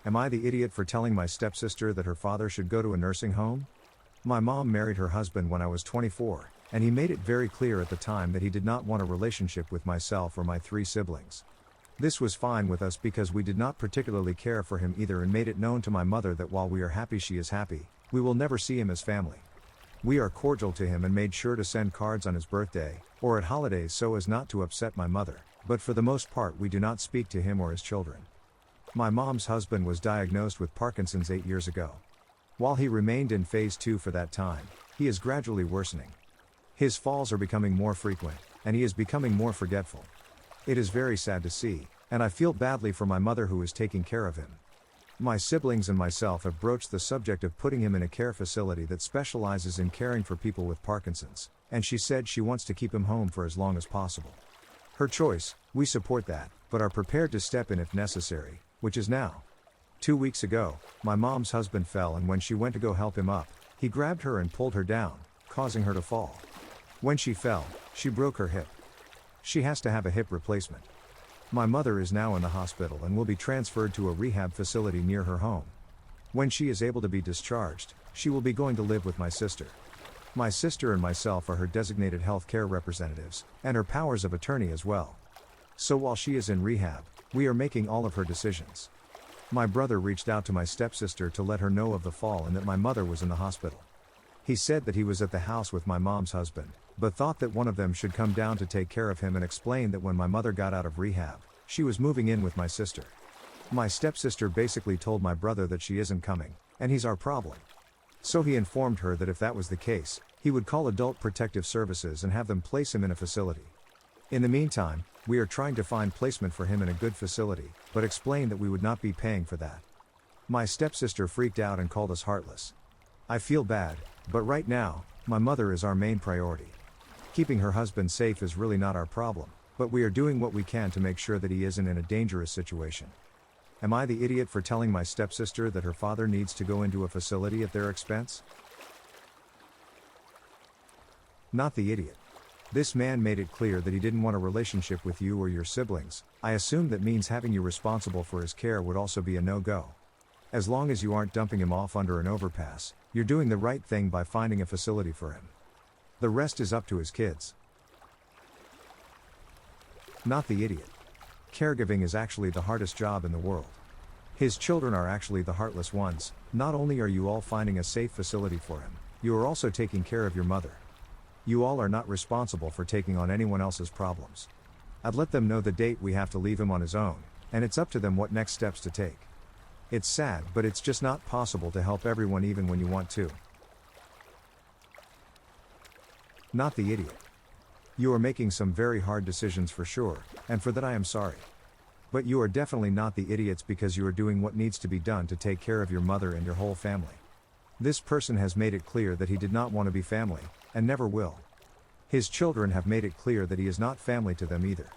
Am I the idiot for telling my stepsister that her father should go to a nursing home? My mom married her husband when I was 24, and he made it very clear at the time that he did not want a relationship with myself or my 3 siblings. This was fine with us because we did not particularly care for him either, and made it known to my mother that while we are happy she is happy, we will never see him as family. We are cordial to him and made sure to send cards on his birthday, or at holidays so as not to upset my mother, but for the most part we do not speak to him or his children. My mom's husband was diagnosed with Parkinson's 8 years ago. While he remained in phase 2 for that time, he is gradually worsening. His falls are becoming more frequent, and he is becoming more forgetful. It is very sad to see, and I feel badly for my mother who is taking care of him. My siblings and myself have broached the subject of putting him in a care facility that specializes in caring for people with Parkinson's, and she said she wants to keep him home for as long as possible. Her choice, we support that, but are prepared to step in if necessary, which is now. 2 weeks ago, my mom's husband fell, and when she went to go help him up, he grabbed her and pulled her down, causing her to fall. When she fell, she broke her hip. She has to have a hip replacement. My mother is now in the hospital and will be transferred to a rehab facility near her home. When she is able to be discharged, she will be going to live with my sister. My sister and myself are her designated health care representatives, and her powers of attorney as well. So while she is in rehab, we are making all of her decisions. My brother reached out to my stepsister to let her know of the fall and that my mother was in the hospital. He said that he was at the house with my mom's husband, but thought that one of them should come down to take care of him, and explained that when my mother got out of rehab, she was moving in with my sister. My stepsister basically told my brother that she isn't coming, and he's our problem. So he informed her that if that was the case, he would call Adult Protective Services and have them place him in a facility. In the meantime, we are trying to find placement for him in a good facility, but explained that we would not be paying for that. My stepsister freaked out and called us heartless. I feel bad, but right now, my mother is our main priority. Keeping her husband safe is really not our problem, but we are doing what we can to make sure that he isn't in a dangerous situation. Am I the idiot for telling my stepsister that her father needs to go into a facility at their expense? Not the idiot. This man made it clear that he didn't want a relationship with you or your siblings. I assume that means having you responsible for his care would also be a no-go. As long as you aren't dumping him off under an overpass, you're doing the right thing by finding a facility for him. The rest is up to his kids. Not the idiot. Caregiving is actually the hardest job in the world. His children are actually the heartless ones. Not only are you all finding a safe facility for him, you are also taking care of your mother. You all are not responsible for taking on anyone else's problems. I'd let them know the date we have to leave him on his own, and it's up to them what next steps to take. It's sad, but it's just not possible to help everyone even when you want to. Not the idiot. You are making some very hard decisions for sure, and for that I am sorry. But you are definitely not the idiots because you are doing what needs to be done to take care of your mother and your whole family. This person has made it clear that he did not want to be family, and never will. His children have made it clear that he is not family to them either.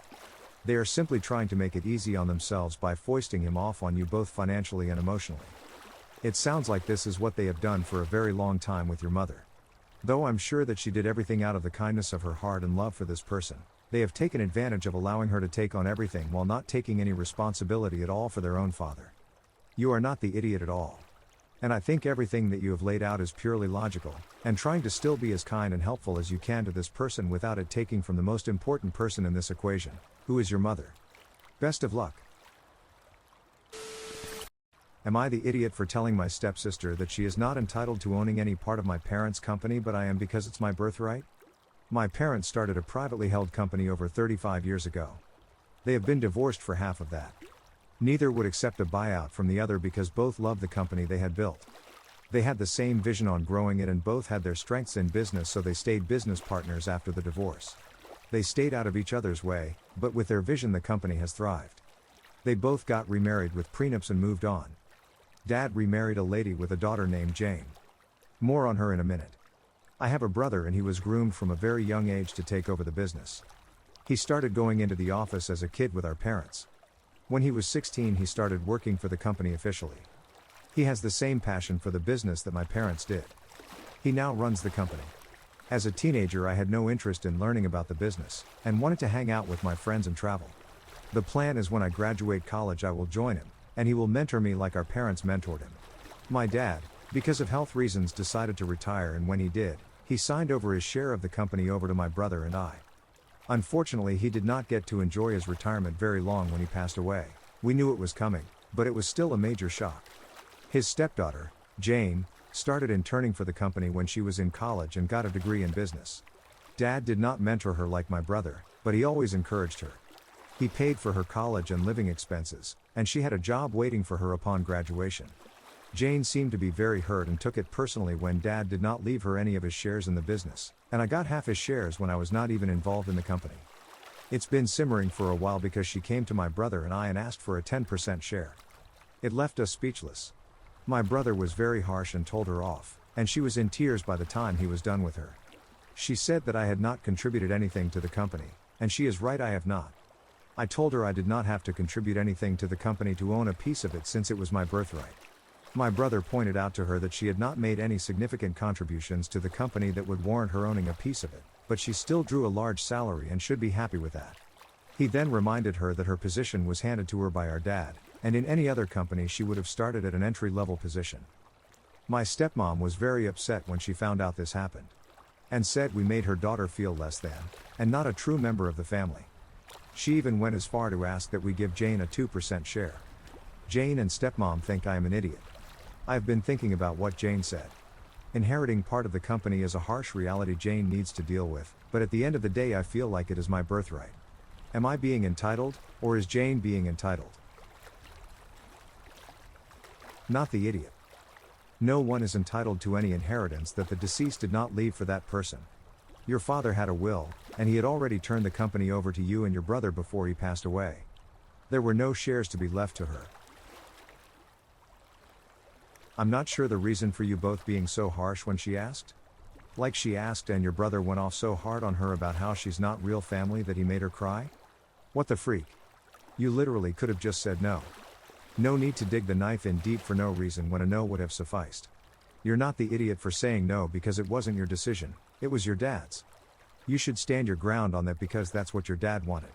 They are simply trying to make it easy on themselves by foisting him off on you both financially and emotionally. It sounds like this is what they have done for a very long time with your mother. Though I'm sure that she did everything out of the kindness of her heart and love for this person, they have taken advantage of allowing her to take on everything while not taking any responsibility at all for their own father. You are not the idiot at all. And I think everything that you have laid out is purely logical, and trying to still be as kind and helpful as you can to this person without it taking from the most important person in this equation, who is your mother. Best of luck. Am I the idiot for telling my stepsister that she is not entitled to owning any part of my parents' company, but I am because it's my birthright? My parents started a privately held company over 35 years ago. They have been divorced for half of that. Neither would accept a buyout from the other because both loved the company they had built. They had the same vision on growing it and both had their strengths in business, so they stayed business partners after the divorce. They stayed out of each other's way, but with their vision the company has thrived. They both got remarried with prenups and moved on. Dad remarried a lady with a daughter named Jane. More on her in a minute. I have a brother and he was groomed from a very young age to take over the business. He started going into the office as a kid with our parents. When he was 16 he started working for the company officially. He has the same passion for the business that my parents did. He now runs the company. As a teenager I had no interest in learning about the business, and wanted to hang out with my friends and travel. The plan is when I graduate college I will join him, and he will mentor me like our parents mentored him. My dad, because of health reasons, decided to retire, and when he did, he signed over his share of the company over to my brother and I. Unfortunately, he did not get to enjoy his retirement very long when he passed away. We knew it was coming, but it was still a major shock. His stepdaughter, Jane, started interning for the company when she was in college and got a degree in business. Dad did not mentor her like my brother, but he always encouraged her. He paid for her college and living expenses, and she had a job waiting for her upon graduation. Jane seemed to be very hurt and took it personally when Dad did not leave her any of his shares in the business, and I got half his shares when I was not even involved in the company. It's been simmering for a while because she came to my brother and I and asked for a 10% share. It left us speechless. My brother was very harsh and told her off, and she was in tears by the time he was done with her. She said that I had not contributed anything to the company, and she is right, I have not. I told her I did not have to contribute anything to the company to own a piece of it since it was my birthright. My brother pointed out to her that she had not made any significant contributions to the company that would warrant her owning a piece of it, but she still drew a large salary and should be happy with that. He then reminded her that her position was handed to her by our dad, and in any other company she would have started at an entry-level position. My stepmom was very upset when she found out this happened, and said we made her daughter feel less than, and not a true member of the family. She even went as far to ask that we give Jane a 2% share. Jane and stepmom think I am an idiot. I've been thinking about what Jane said. Inheriting part of the company is a harsh reality Jane needs to deal with, but at the end of the day I feel like it is my birthright. Am I being entitled, or is Jane being entitled? Not the idiot. No one is entitled to any inheritance that the deceased did not leave for that person. Your father had a will, and he had already turned the company over to you and your brother before he passed away. There were no shares to be left to her. I'm not sure the reason for you both being so harsh when she asked. Like she asked and your brother went off so hard on her about how she's not real family that he made her cry? What the freak? You literally could have just said no. No need to dig the knife in deep for no reason when a no would have sufficed. You're not the idiot for saying no because it wasn't your decision, it was your dad's. You should stand your ground on that because that's what your dad wanted.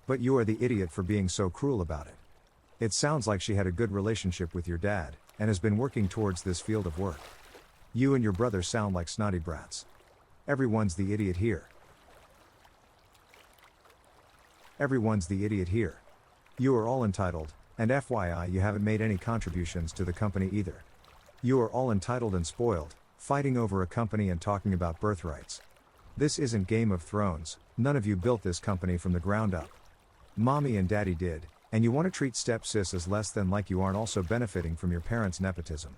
But you are the idiot for being so cruel about it. It sounds like she had a good relationship with your dad, and has been working towards this field of work. You and your brother sound like snotty brats. Everyone's the idiot here. Everyone's the idiot here. You are all entitled, and FYI you haven't made any contributions to the company either. You are all entitled and spoiled, fighting over a company and talking about birthrights. This isn't Game of Thrones, none of you built this company from the ground up. Mommy and daddy did, and you want to treat stepsis as less than like you aren't also benefiting from your parents' nepotism.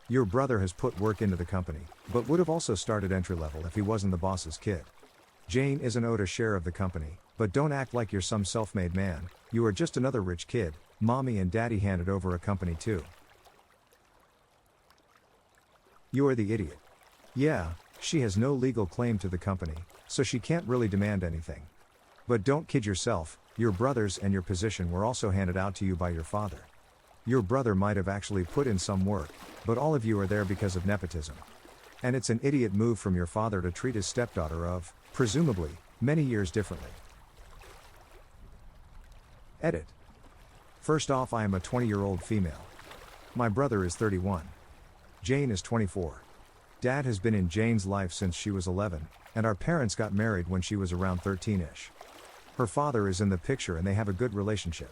Your brother has put work into the company, but would have also started entry level if he wasn't the boss's kid. Jane isn't owed a share of the company, but don't act like you're some self-made man, you are just another rich kid, mommy and daddy handed over a company too. You are the idiot. Yeah, she has no legal claim to the company, so she can't really demand anything. But don't kid yourself, your brothers and your position were also handed out to you by your father. Your brother might have actually put in some work, but all of you are there because of nepotism. And it's an idiot move from your father to treat his stepdaughter of, presumably, many years differently. Edit. First off, I am a 20-year-old female. My brother is 31. Jane is 24. Dad has been in Jane's life since she was 11, and our parents got married when she was around 13-ish. Her father is in the picture and they have a good relationship.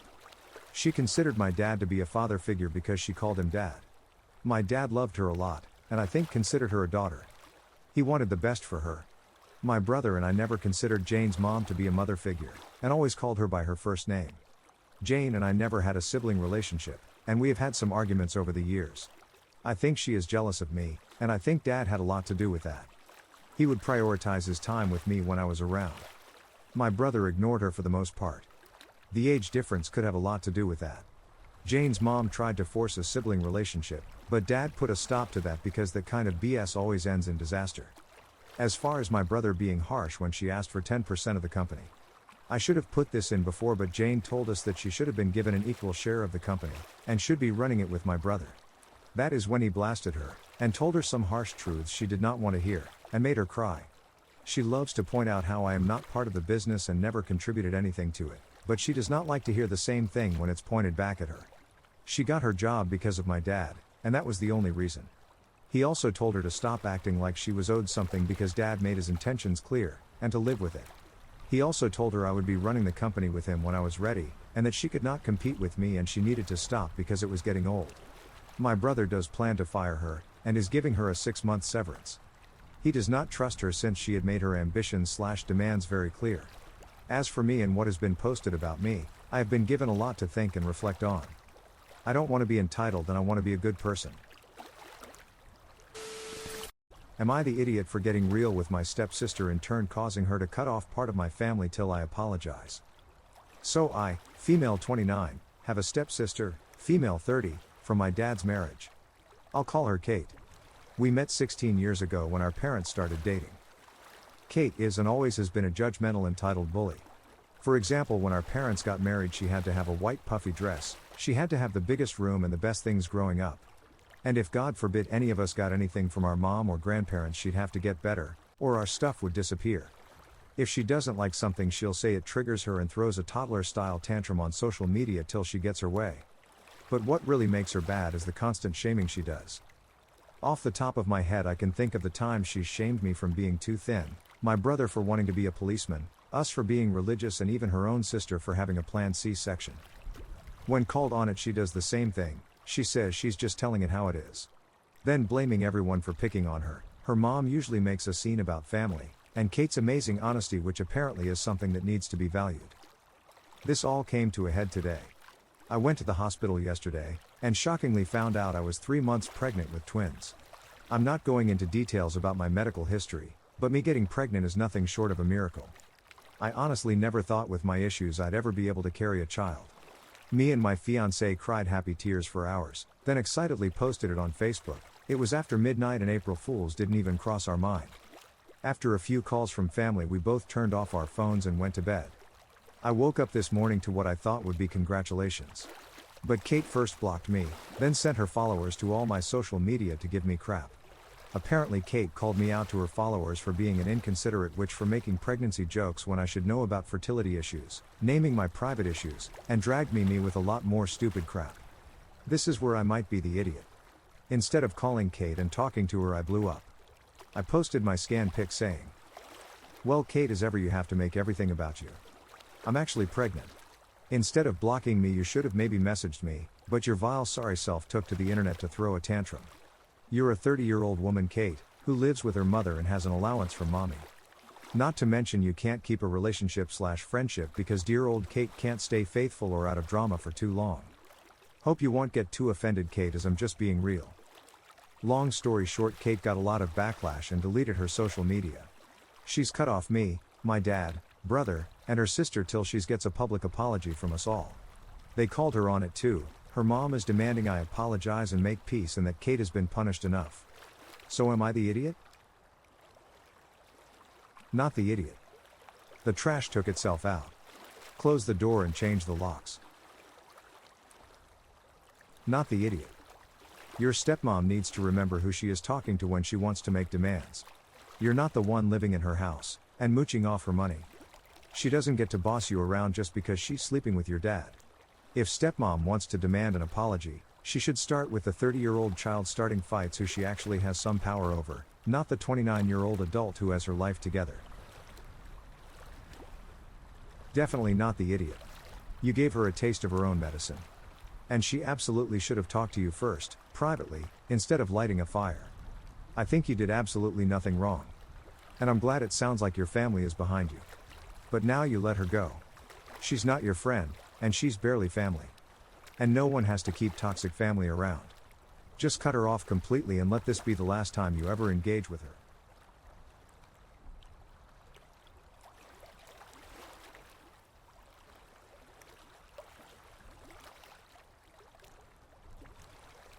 She considered my dad to be a father figure because she called him dad. My dad loved her a lot, and I think considered her a daughter. He wanted the best for her. My brother and I never considered Jane's mom to be a mother figure, and always called her by her first name. Jane and I never had a sibling relationship, and we have had some arguments over the years. I think she is jealous of me, and I think Dad had a lot to do with that. He would prioritize his time with me when I was around. My brother ignored her for the most part. The age difference could have a lot to do with that. Jane's mom tried to force a sibling relationship, but Dad put a stop to that because that kind of BS always ends in disaster. As far as my brother being harsh when she asked for 10% of the company. I should have put this in before, but Jane told us that she should have been given an equal share of the company, and should be running it with my brother. That is when he blasted her, and told her some harsh truths she did not want to hear, and made her cry. She loves to point out how I am not part of the business and never contributed anything to it, but she does not like to hear the same thing when it's pointed back at her. She got her job because of my dad, and that was the only reason. He also told her to stop acting like she was owed something because dad made his intentions clear, and to live with it. He also told her I would be running the company with him when I was ready, and that she could not compete with me and she needed to stop because it was getting old. My brother does plan to fire her, and is giving her a 6-month severance. He does not trust her since she had made her ambitions/demands very clear. As for me and what has been posted about me, I have been given a lot to think and reflect on. I don't want to be entitled and I want to be a good person. Am I the idiot for getting real with my stepsister, in turn causing her to cut off part of my family till I apologize? So I, female 29, have a stepsister, female 30, from my dad's marriage. I'll call her Kate. We met 16 years ago when our parents started dating. Kate is and always has been a judgmental, entitled bully. For example, when our parents got married, she had to have a white puffy dress, she had to have the biggest room and the best things growing up. And if God forbid any of us got anything from our mom or grandparents, she'd have to get better, or our stuff would disappear. If she doesn't like something, she'll say it triggers her and throws a toddler-style tantrum on social media till she gets her way. But what really makes her bad is the constant shaming she does. Off the top of my head, I can think of the times she's shamed me from being too thin, my brother for wanting to be a policeman, us for being religious, and even her own sister for having a planned C-section. When called on it, she does the same thing. She says she's just telling it how it is. Then blaming everyone for picking on her. Her mom usually makes a scene about family, and Kate's amazing honesty, which apparently is something that needs to be valued. This all came to a head today. I went to the hospital yesterday, and shockingly found out I was 3 months pregnant with twins. I'm not going into details about my medical history, but me getting pregnant is nothing short of a miracle. I honestly never thought with my issues I'd ever be able to carry a child. Me and my fiancé cried happy tears for hours, then excitedly posted it on Facebook. It was after midnight and April Fools didn't even cross our mind. After a few calls from family, we both turned off our phones and went to bed. I woke up this morning to what I thought would be congratulations. But Kate first blocked me, then sent her followers to all my social media to give me crap. Apparently Kate called me out to her followers for being an inconsiderate witch, for making pregnancy jokes when I should know about fertility issues, naming my private issues, and dragged me with a lot more stupid crap. This is where I might be the idiot. Instead of calling Kate and talking to her, I blew up. I posted my scan pic saying, "Well, Kate, as ever, you have to make everything about you. I'm actually pregnant. Instead of blocking me, you should have maybe messaged me, but your vile sorry self took to the internet to throw a tantrum. You're a 30-year-old woman, Kate, who lives with her mother and has an allowance from mommy. Not to mention you can't keep a relationship/friendship because dear old Kate can't stay faithful or out of drama for too long. Hope you won't get too offended, Kate, as I'm just being real." Long story short, Kate got a lot of backlash and deleted her social media. She's cut off me, my dad, brother, and her sister till she gets a public apology from us all. They called her on it too. Her mom is demanding I apologize and make peace, and that Kate has been punished enough. So am I the idiot? Not the idiot. The trash took itself out. Close the door and change the locks. Not the idiot. Your stepmom needs to remember who she is talking to when she wants to make demands. You're not the one living in her house and mooching off her money. She doesn't get to boss you around just because she's sleeping with your dad. If stepmom wants to demand an apology, she should start with the 30-year-old child starting fights who she actually has some power over, not the 29-year-old adult who has her life together. Definitely not the idiot. You gave her a taste of her own medicine. And she absolutely should have talked to you first, privately, instead of lighting a fire. I think you did absolutely nothing wrong. And I'm glad it sounds like your family is behind you. But now you let her go. She's not your friend, and she's barely family. And no one has to keep toxic family around. Just cut her off completely and let this be the last time you ever engage with her.